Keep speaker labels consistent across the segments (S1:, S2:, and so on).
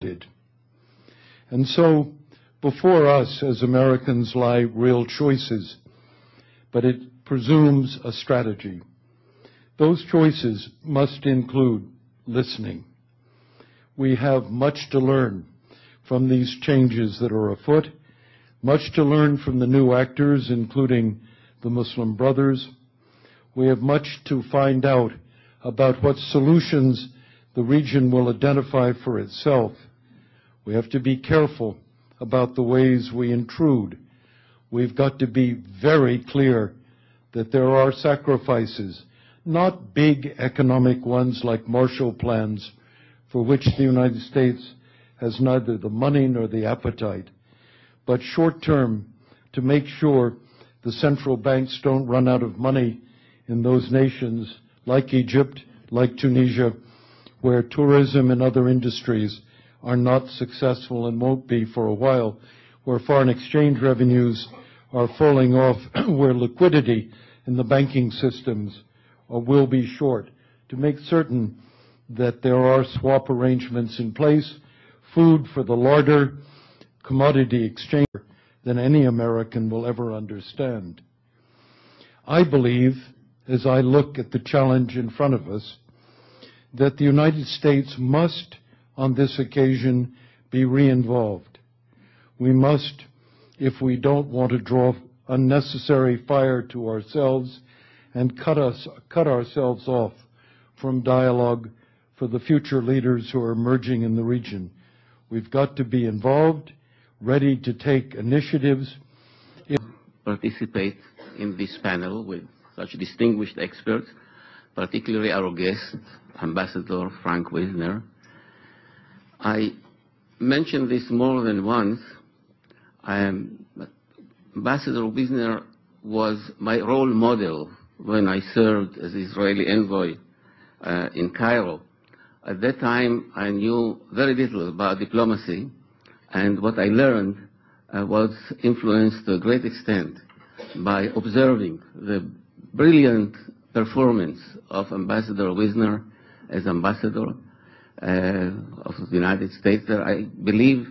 S1: did. And so, before us as Americans lie real choices, but it presumes a strategy. Those choices must include listening. We have much to learn from these changes that are afoot, much to learn from the new actors, including the Muslim Brothers. We have much to find out about what solutions the region will identify for itself. We have to be careful about the ways we intrude. We've got to be very clear that there are sacrifices, not big economic ones like Marshall Plans, for which the United States has neither the money nor the appetite, but short-term to make sure the central banks don't run out of money in those nations like Egypt, like Tunisia, where tourism and other industries are not successful and won't be for a while, where foreign exchange revenues are falling off, where liquidity in the banking systems will be short, to make certain that there are swap arrangements in place, food for the larder commodity exchange than any American will ever understand. I believe, as I look at the challenge in front of us, that the United States must, on this occasion, be re-involved. We must, if we don't want to draw unnecessary fire to ourselves and cut ourselves off from dialogue for the future leaders who are emerging in the region. We've got to be involved, ready to take initiatives.
S2: Participate in this panel with such distinguished experts, particularly our guest, Ambassador Frank Wisner. I mentioned this more than once. Ambassador Wisner was my role model when I served as Israeli envoy in Cairo. At that time, I knew very little about diplomacy, and what I learned was influenced to a great extent by observing the brilliant performance of Ambassador Wisner as ambassador of the United States. I believe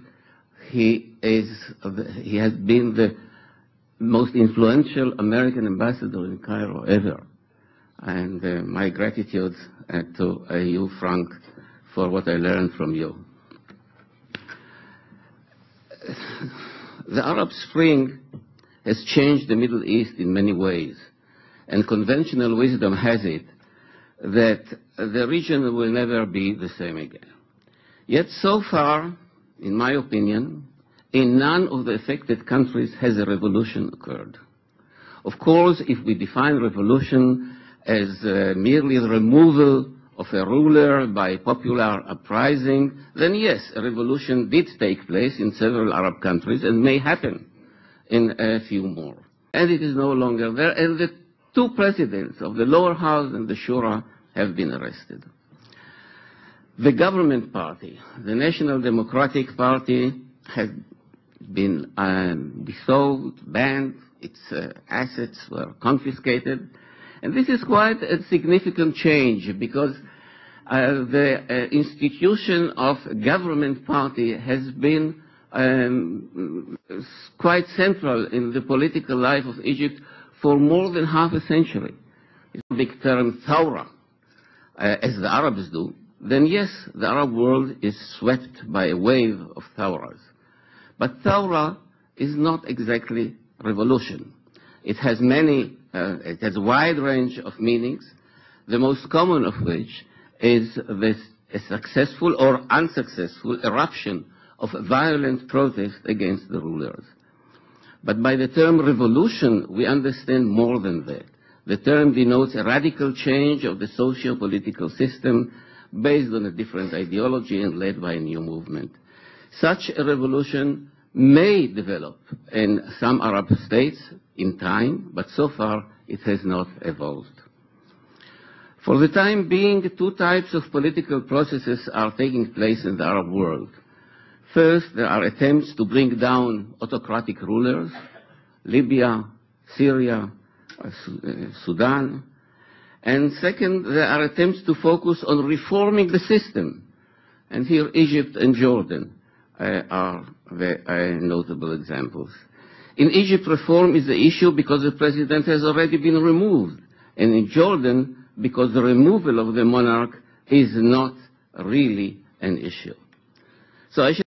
S2: he has been the most influential American ambassador in Cairo ever. And my gratitude to you, Frank, for what I learned from you. The Arab Spring has changed the Middle East in many ways, and conventional wisdom has it that the region will never be the same again. Yet so far, in my opinion, in none of the affected countries has a revolution occurred. Of course, if we define revolution as merely the removal of a ruler by popular uprising, then yes, a revolution did take place in several Arab countries and may happen in a few more. And it is no longer there, and the two presidents of the lower house and the Shura have been arrested. The government party, the National Democratic Party, has been dissolved, banned, its assets were confiscated. And this is quite a significant change because the institution of government party has been quite central in the political life of Egypt for more than half a century. It's a big term, thawra, as the Arabs do. Then yes, the Arab world is swept by a wave of thawras. But thawra is not exactly revolution. It has a wide range of meanings, the most common of which is a successful or unsuccessful eruption of violent protest against the rulers. But by the term revolution, we understand more than that. The term denotes a radical change of the socio-political system based on a different ideology and led by a new movement. Such a revolution may develop in some Arab states in time, but so far it has not evolved. For the time being, two types of political processes are taking place in the Arab world. First, there are attempts to bring down autocratic rulers, Libya, Syria, Sudan. And second, there are attempts to focus on reforming the system, And here Egypt and Jordan are the notable examples. In Egypt, reform is the issue because the president has already been removed. And in Jordan, because the removal of the monarch is not really an issue. So I should